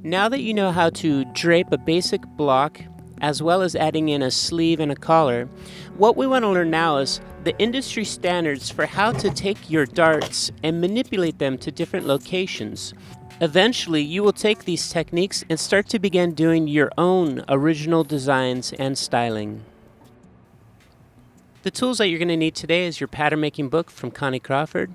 Now that you know how to drape a basic block, as well as adding in a sleeve and a collar, what we want to learn now is the industry standards for how to take your darts and manipulate them to different locations. Eventually, you will take these techniques and start to begin doing your own original designs and styling. The tools that you're going to need today is your pattern making book from Connie Crawford,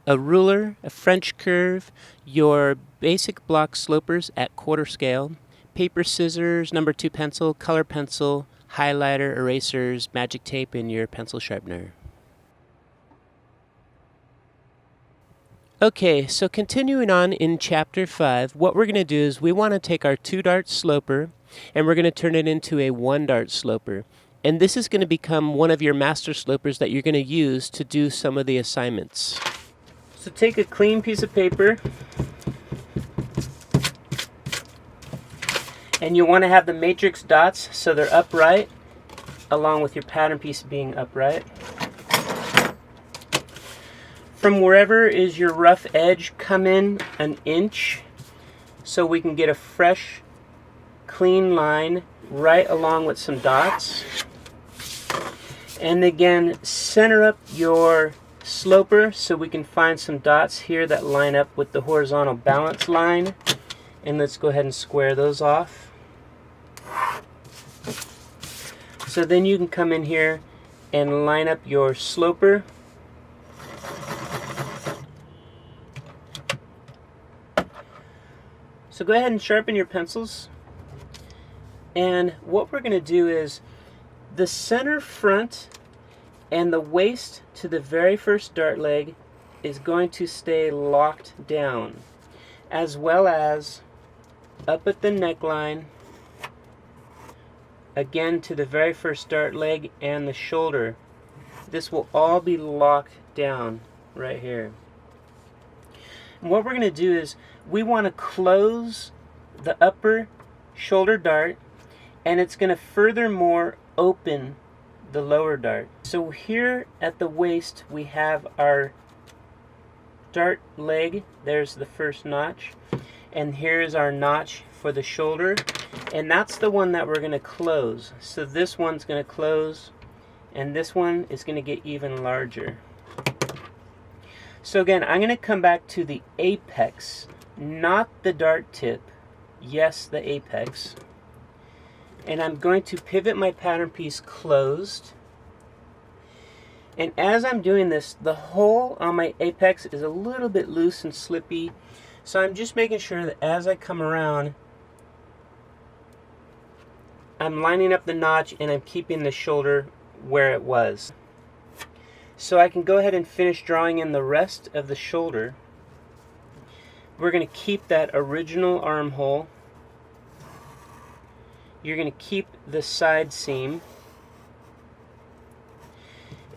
a ruler, a French curve, your basic block slopers at quarter scale, paper, scissors, number 2 pencil, color pencil, highlighter, erasers, magic tape, and your pencil sharpener. Okay, so continuing on in chapter 5, what we're going to do is we want to take our 2-dart sloper and we're going to turn it into a 1-dart sloper. And this is going to become one of your master slopers that you're going to use to do some of the assignments. So take a clean piece of paper, and you want to have the matrix dots so they're upright, along with your pattern piece being upright. From wherever is your rough edge, come in an inch so we can get a fresh, clean line right along with some dots. And again, center up your sloper so we can find some dots here that line up with the horizontal balance line. And let's go ahead and square those off. So then you can come in here and line up your sloper. So go ahead and sharpen your pencils. And what we're going to do is the center front and the waist to the very first dart leg is going to stay locked down, as well as up at the neckline, again to the very first dart leg and the shoulder. This will all be locked down right here. And what we're going to do is we want to close the upper shoulder dart, and it's going to furthermore open the lower dart. So here at the waist we have our dart leg. There's the first notch, and here's our notch for the shoulder, and that's the one that we're going to close. So this one's going to close, and this one is going to get even larger. So again, I'm going to come back to the apex, not the dart tip. Yes, the apex. And I'm going to pivot my pattern piece closed. And as I'm doing this, the hole on my apex is a little bit loose and slippy. So I'm just making sure that as I come around, I'm lining up the notch and I'm keeping the shoulder where it was. So I can go ahead and finish drawing in the rest of the shoulder. We're going to keep that original armhole. You're going to keep the side seam.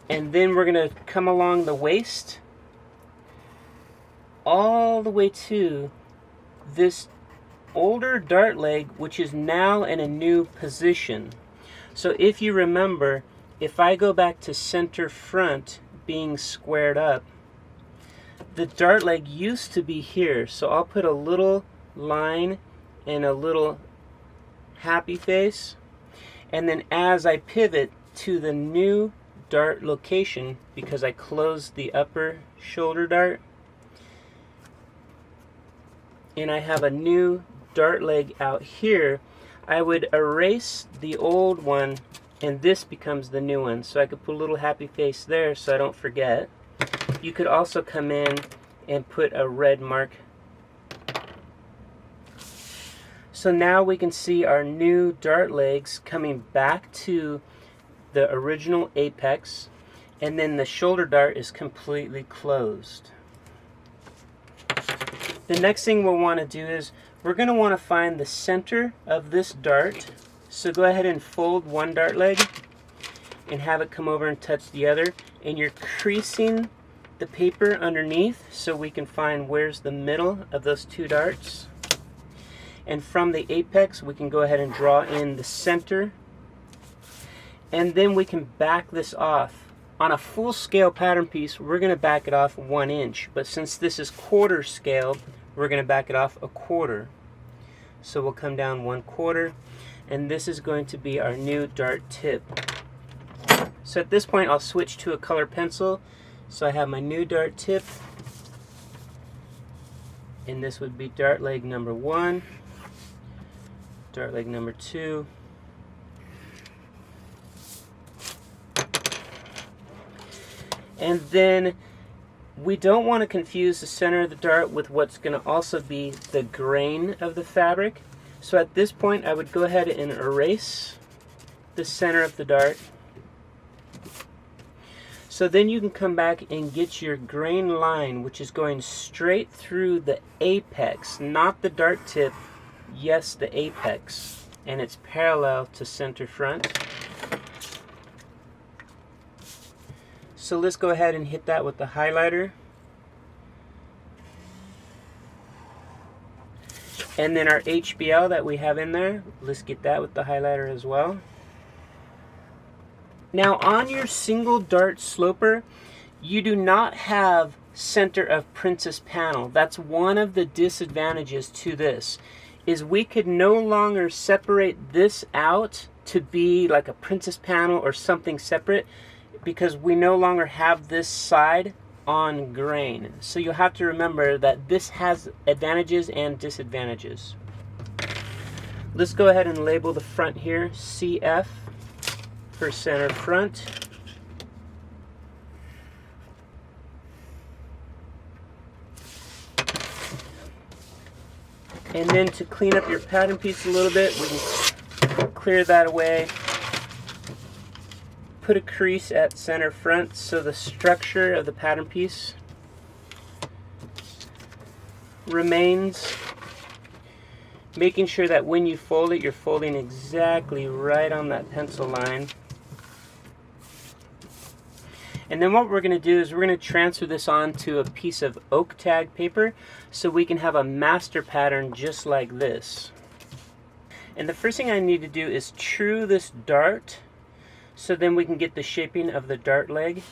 And then we're going to come along the waist all the way to this older dart leg, which is now in a new position. So if you remember, if I go back to center front being squared up, the dart leg used to be here. So I'll put a little line and a little happy face, and then as I pivot to the new dart location, because I closed the upper shoulder dart and I have a new dart leg out here, I would erase the old one and this becomes the new one. So I could put a little happy face there so I don't forget. You could also come in and put a red mark. So now we can see our new dart legs coming back to the original apex, and then the shoulder dart is completely closed. The next thing we'll want to do is we're going to want to find the center of this dart. So go ahead and fold one dart leg and have it come over and touch the other, and you're creasing the paper underneath so we can find where's the middle of those two darts. And from the apex we can go ahead and draw in the center, and then we can back this off. On a full scale pattern piece we're going to back it off 1 inch, but since this is quarter scale we're going to back it off 1/4. So we'll come down 1/4, and this is going to be our new dart tip. So at this point I'll switch to a color pencil. So I have my new dart tip, and this would be dart leg number 1, dart leg number 2, and then we don't want to confuse the center of the dart with what's going to also be the grain of the fabric. So at this point I would go ahead and erase the center of the dart. So then you can come back and get your grain line, which is going straight through the apex, not the dart tip, yes, the apex, and it's parallel to center front. So let's go ahead and hit that with the highlighter. And then our HBL that we have in there, let's get that with the highlighter as well. Now on your single dart sloper, you do not have center of princess panel. That's one of the disadvantages to this, is we could no longer separate this out to be like a princess panel or something separate, because we no longer have this side on grain. So you'll have to remember that this has advantages and disadvantages. Let's go ahead and label the front here CF for center front. And then to clean up your pattern piece a little bit, we can clear that away. Put a crease at center front so the structure of the pattern piece remains, making sure that when you fold it, you're folding exactly right on that pencil line. And then what we're going to do is we're going to transfer this onto a piece of oak tag paper so we can have a master pattern just like this. And the first thing I need to do is true this dart, so then we can get the shaping of the dart leg.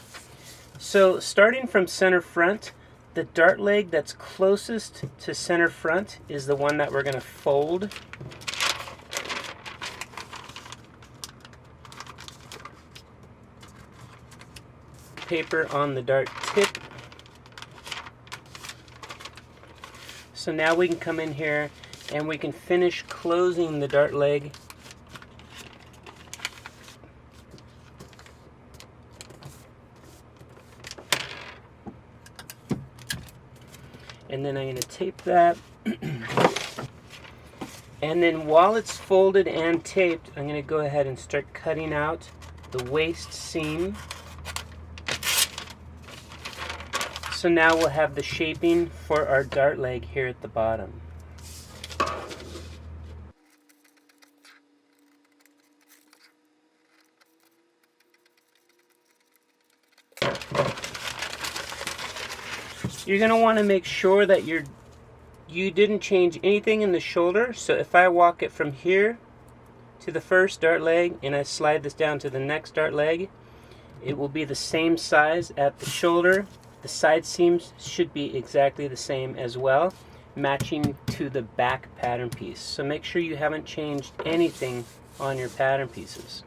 So starting from center front, the dart leg that's closest to center front is the one that we're going to fold. Paper on the dart tip. So now we can come in here and we can finish closing the dart leg. And then I'm going to tape that. And then while it's folded and taped, I'm going to go ahead and start cutting out the waist seam. So now we'll have the shaping for our dart leg here at the bottom. You're going to want to make sure that you didn't change anything in the shoulder. So if I walk it from here to the first dart leg and I slide this down to the next dart leg, it will be the same size at the shoulder. The side seams should be exactly the same as well, matching to the back pattern piece. So make sure you haven't changed anything on your pattern pieces.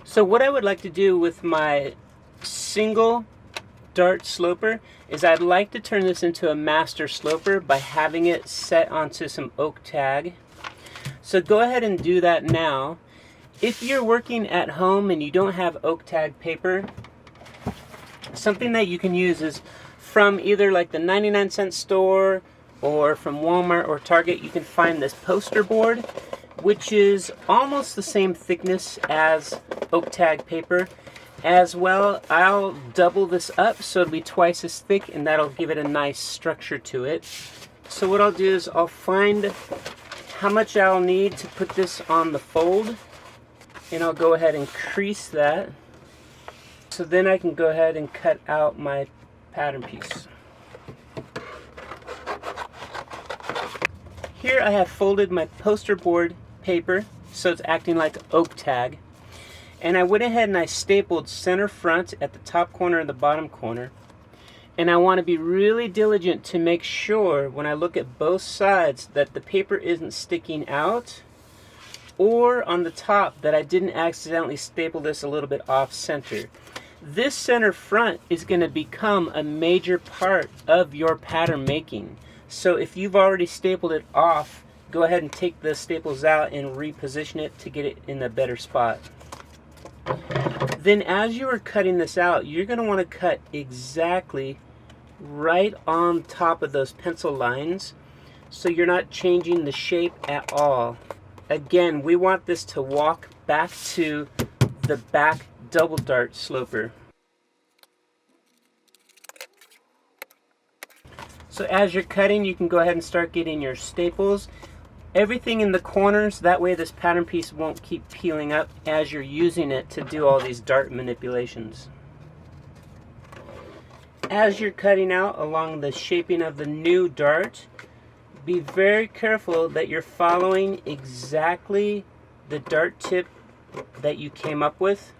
So what I would like to do with my single dart sloper is I'd like to turn this into a master sloper by having it set onto some oak tag. So go ahead and do that now. If you're working at home and you don't have oak tag paper, something that you can use is from either like the 99-cent store or from Walmart or Target, you can find this poster board, which is almost the same thickness as oak tag paper. As well, I'll double this up so it'll be twice as thick, and that'll give it a nice structure to it. So what I'll do is I'll find how much I'll need to put this on the fold, and I'll go ahead and crease that. So then I can go ahead and cut out my pattern piece. Here I have folded my poster board paper so it's acting like oak tag. And I went ahead and I stapled center front at the top corner and the bottom corner. And I want to be really diligent to make sure when I look at both sides that the paper isn't sticking out, or on the top that I didn't accidentally staple this a little bit off center. This center front is going to become a major part of your pattern making. So if you've already stapled it off, go ahead and take the staples out and reposition it to get it in a better spot. Then as you are cutting this out, you're going to want to cut exactly right on top of those pencil lines so you're not changing the shape at all. Again, we want this to walk back to the back double dart sloper. So as you're cutting, you can go ahead and start getting your staples. Everything in the corners, that way this pattern piece won't keep peeling up as you're using it to do all these dart manipulations. As you're cutting out along the shaping of the new dart, be very careful that you're following exactly the dart tip that you came up with.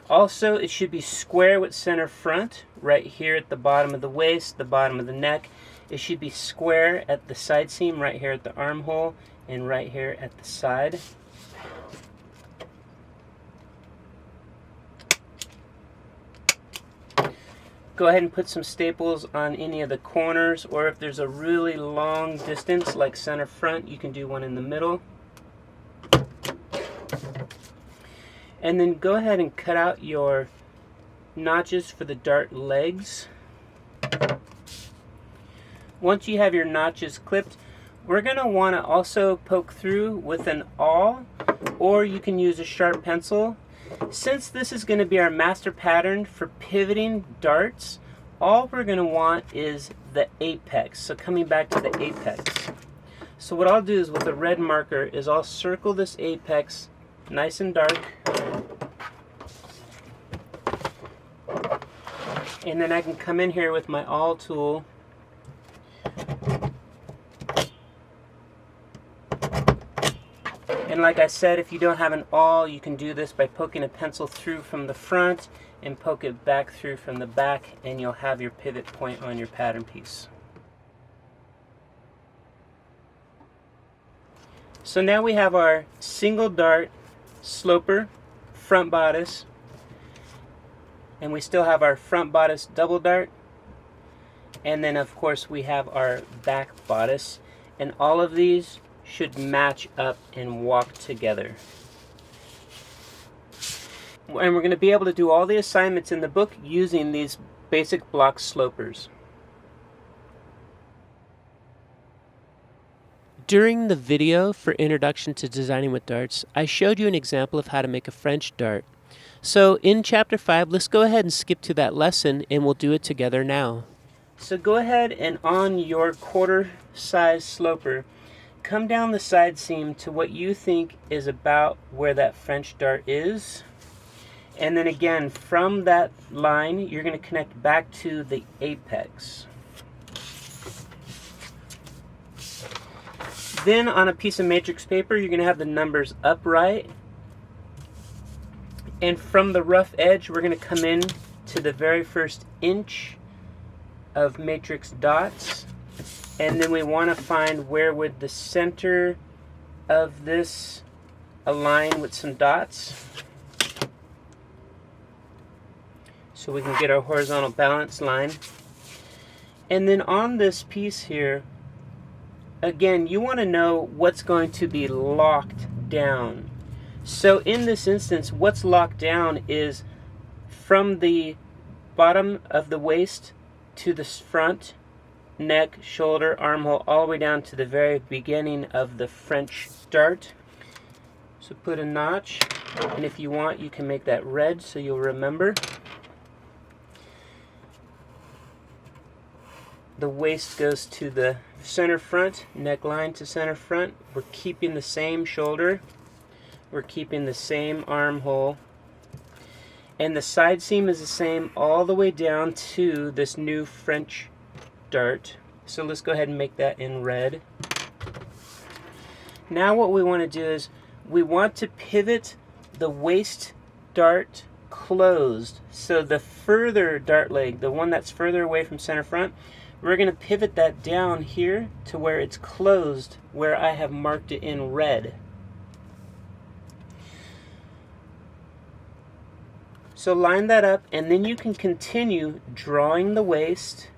Also, it should be square with center front, right here at the bottom of the waist, the bottom of the neck. It should be square at the side seam, right here at the armhole, and right here at the side. Go ahead and put some staples on any of the corners, or if there's a really long distance like center front, you can do one in the middle. And then go ahead and cut out your notches for the dart legs. Once you have your notches clipped, we're going to want to also poke through with an awl, or you can use a sharp pencil. Since this is going to be our master pattern for pivoting darts, all we're going to want is the apex. So coming back to the apex. So what I'll do is with a red marker is I'll circle this apex nice and dark. And then I can come in here with my awl tool and like I said, if you don't have an awl, you can do this by poking a pencil through from the front and poke it back through from the back, and you'll have your pivot point on your pattern piece. So now we have our single dart sloper front bodice, and we still have our front bodice double dart, and then of course we have our back bodice, and all of these should match up and walk together. And we're going to be able to do all the assignments in the book using these basic block slopers. During the video for Introduction to Designing with Darts, I showed you an example of how to make a French dart. So in Chapter 5, let's go ahead and skip to that lesson and we'll do it together now. So go ahead and on your quarter size sloper, come down the side seam to what you think is about where that French dart is. And then again, from that line, you're going to connect back to the apex. Then on a piece of matrix paper, you're going to have the numbers upright. And from the rough edge, we're going to come in to the very first inch of matrix dots. And then we want to find where would the center of this align with some dots, so we can get our horizontal balance line. And then on this piece here, again, you want to know what's going to be locked down. So in this instance, what's locked down is from the bottom of the waist to the front, neck, shoulder, armhole, all the way down to the very beginning of the French dart. So put a notch, and if you want, you can make that red so you'll remember. The waist goes to the center front, neckline to center front. We're keeping the same shoulder. We're keeping the same armhole. And the side seam is the same all the way down to this new French dart. So let's go ahead and make that in red. Now what we want to do is we want to pivot the waist dart closed. So the further dart leg, the one that's further away from center front, we're going to pivot that down here to where it's closed, where I have marked it in red. So line that up, and then you can continue drawing the waist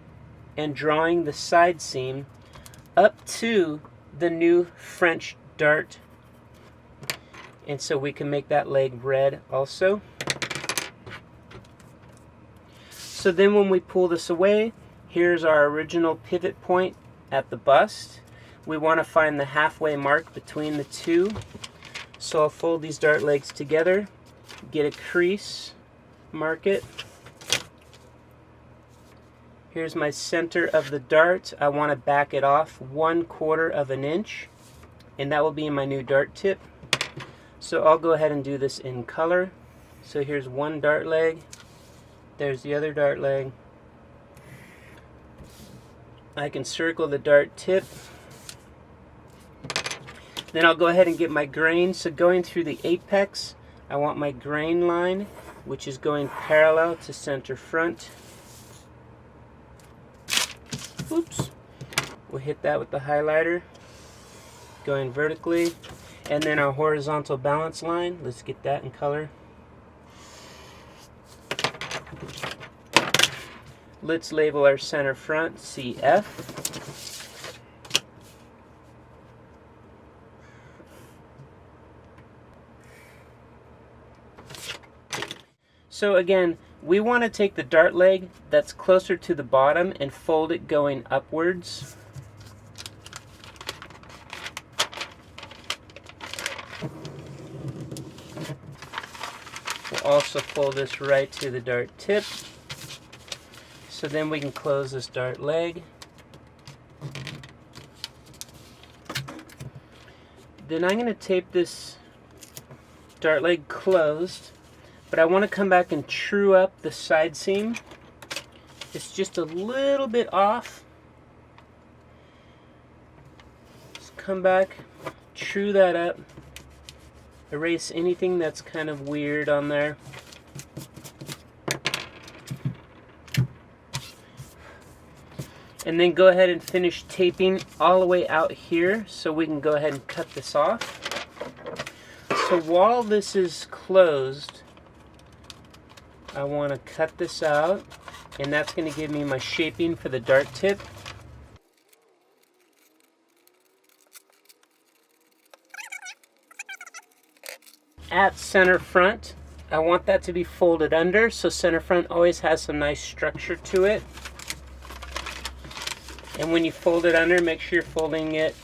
and drawing the side seam up to the new French dart. And so we can make that leg red also. So then when we pull this away, here's our original pivot point at the bust. We want to find the halfway mark between the two. So I'll fold these dart legs together, get a crease, mark it. Here's my center of the dart. I want to back it off 1/4 of an inch, and that will be my new dart tip. So I'll go ahead and do this in color. So here's one dart leg, there's the other dart leg. I can circle the dart tip. Then I'll go ahead and get my grain. So going through the apex, I want my grain line, which is going parallel to center front. Oops. We'll hit that with the highlighter, going vertically. And then our horizontal balance line, let's get that in color. Let's label our center front CF. So again, we want to take the dart leg that's closer to the bottom and fold it going upwards. We'll also fold this right to the dart tip. So then we can close this dart leg. Then I'm going to tape this dart leg closed, but I want to come back and true up the side seam. It's just a little bit off. Just come back, true that up, erase anything that's kind of weird on there. And then go ahead and finish taping all the way out here so we can go ahead and cut this off. So while this is closed, I want to cut this out, and that's going to give me my shaping for the dart tip. At center front, I want that to be folded under, so center front always has some nice structure to it. And when you fold it under, make sure you're folding it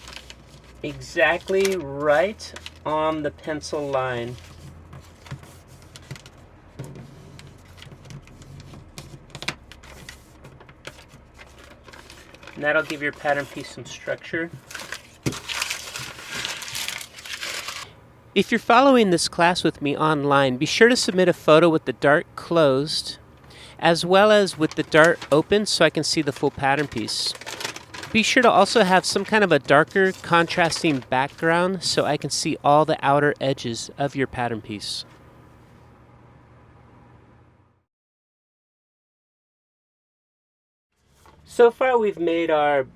exactly right on the pencil line. And that'll give your pattern piece some structure. If you're following this class with me online, be sure to submit a photo with the dart closed, as well as with the dart open so I can see the full pattern piece. Be sure to also have some kind of a darker contrasting background so I can see all the outer edges of your pattern piece. So far we've made our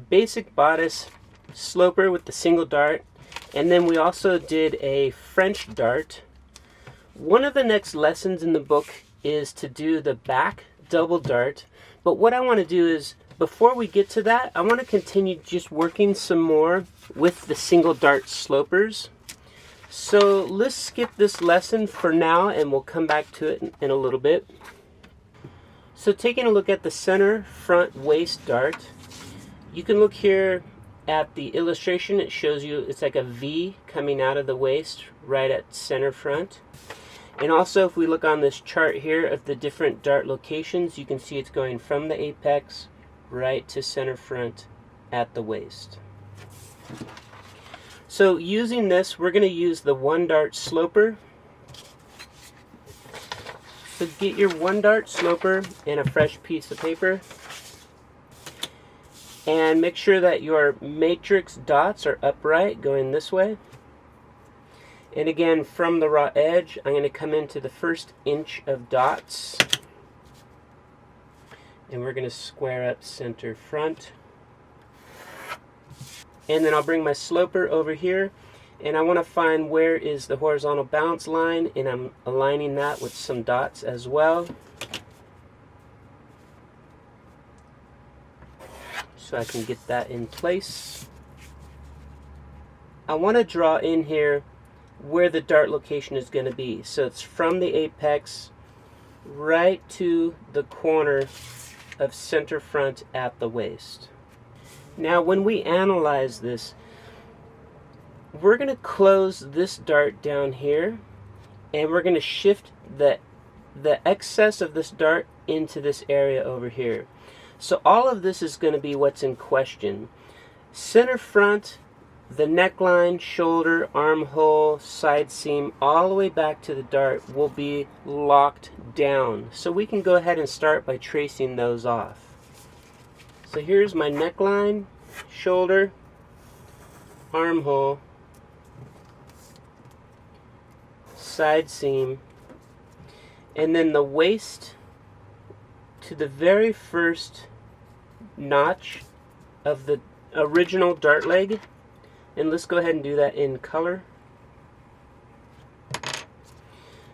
basic bodice sloper with the single dart, and then we also did a French dart. One of the next lessons in the book is to do the back double dart, but what I want to do is, before we get to that, I want to continue just working some more with the single dart slopers. So let's skip this lesson for now and we'll come back to it in a little bit. So taking a look at the center front waist dart, you can look here at the illustration. It shows you it's like a V coming out of the waist right at center front. And also if we look on this chart here of the different dart locations, you can see it's going from the apex right to center front at the waist. So using this, we're going to use the one dart sloper. So get your one dart sloper and a fresh piece of paper, and make sure that your matrix dots are upright going this way. And again, from the raw edge, I'm going to come into the first inch of dots. And we're going to square up center front. And then I'll bring my sloper over here. And I want to find where is the horizontal bounce line. And I'm aligning that with some dots as well. So I can get that in place. I want to draw in here where the dart location is going to be. So it's from the apex right to the corner of center front at the waist. Now when we analyze this, we're going to close this dart down here, and we're going to shift the excess of this dart into this area over here. So all of this is going to be what's in question. Center front, the neckline, shoulder, armhole, side seam, all the way back to the dart will be locked down. So we can go ahead and start by tracing those off. So here's my neckline, shoulder, armhole, side seam, and then the waist to the very first notch of the original dart leg. And let's go ahead and do that in color.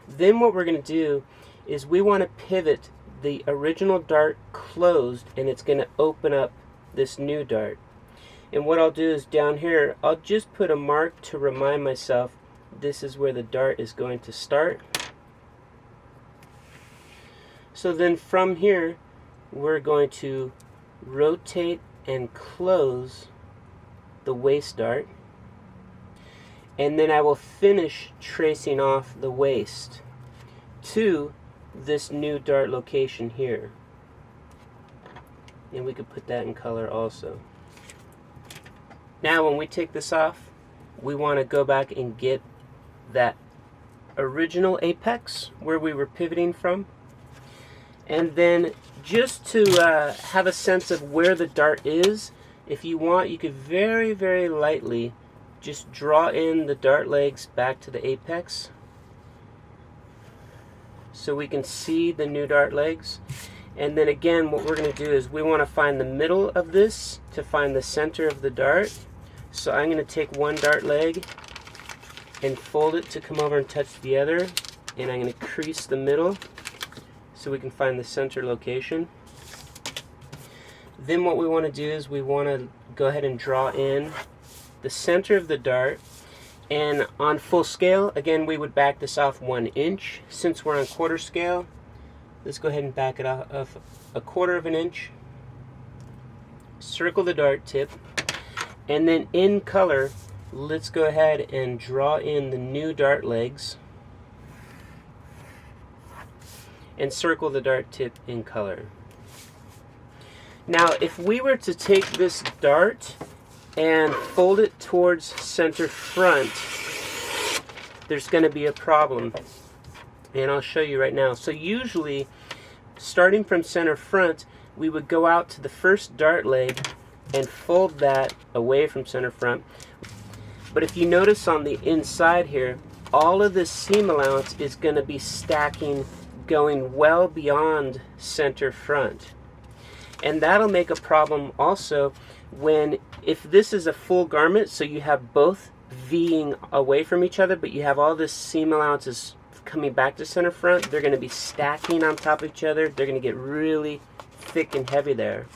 Then what we're going to do is we want to pivot the original dart closed, and it's going to open up this new dart. And what I'll do is down here, I'll just put a mark to remind myself this is where the dart is going to start. So then from here, we're going to rotate and close the waist dart, and then I will finish tracing off the waist to this new dart location here. And we could put that in color also. Now when we take this off, we want to go back and get that original apex where we were pivoting from. And then just to have a sense of where the dart is, if you want, you could very, very lightly just draw in the dart legs back to the apex so we can see the new dart legs. And then again, what we're going to do is we want to find the middle of this to find the center of the dart. So I'm going to take one dart leg and fold it to come over and touch the other, and I'm going to crease the middle so we can find the center location. Then what we want to do is we want to go ahead and draw in the center of the dart, and on full scale, again, we would back this off 1 inch. Since we're on quarter scale, let's go ahead and back it off a 1/4 of an inch. Circle the dart tip, and then in color, let's go ahead and draw in the new dart legs and circle the dart tip in color. Now, if we were to take this dart and fold it towards center front, there's going to be a problem. And I'll show you right now. So usually, starting from center front, we would go out to the first dart leg and fold that away from center front. But if you notice on the inside here, all of this seam allowance is going to be stacking going well beyond center front. And that'll make a problem also when, if this is a full garment, so you have both V-ing away from each other, but you have all this seam allowances coming back to center front, they're going to be stacking on top of each other. They're going to get really thick and heavy there.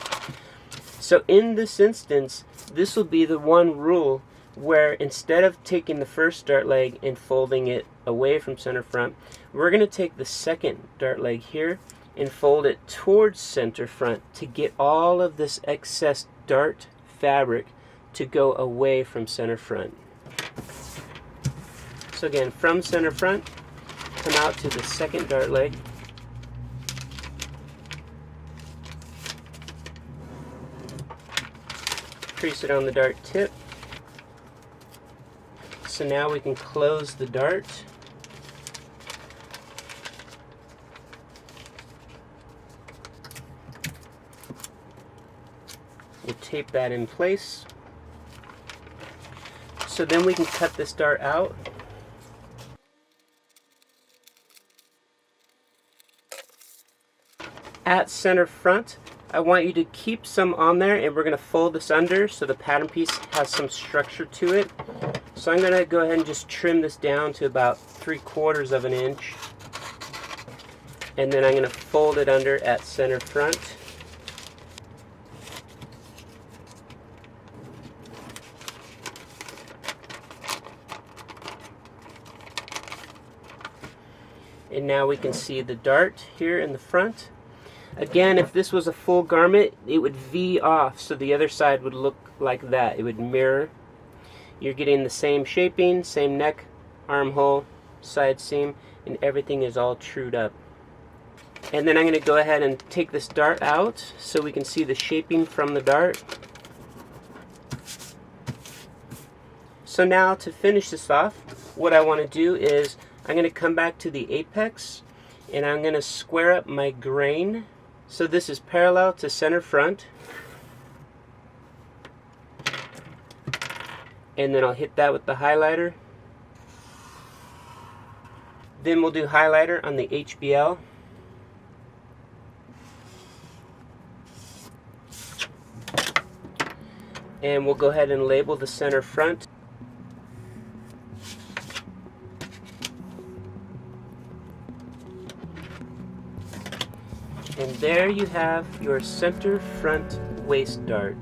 So in this instance, this will be the one rule where instead of taking the first dart leg and folding it away from center front, we're going to take the second dart leg here and fold it towards center front to get all of this excess dart fabric to go away from center front. So again, from center front, come out to the second dart leg, crease it on the dart tip. So now we can close the dart. We'll tape that in place. So then we can cut this dart out. at center front, I want you to keep some on there, and we're going to fold this under so the pattern piece has some structure to it. So I'm going to go ahead and just trim this down to about 3/4 of an inch. And then I'm going to fold it under at center front. And now we can see the dart here in the front. Again, if this was a full garment, it would V off, so the other side would look like that. It would mirror. You're getting the same shaping, same neck, armhole, side seam, and everything is all trued up. And then I'm going to go ahead and take this dart out so we can see the shaping from the dart. So now to finish this off, what I want to do is I'm going to come back to the apex and I'm going to square up my grain. So this is parallel to center front. And then I'll hit that with the highlighter. Then we'll do highlighter on the HBL. And we'll go ahead and label the center front. And there you have your center front waist dart.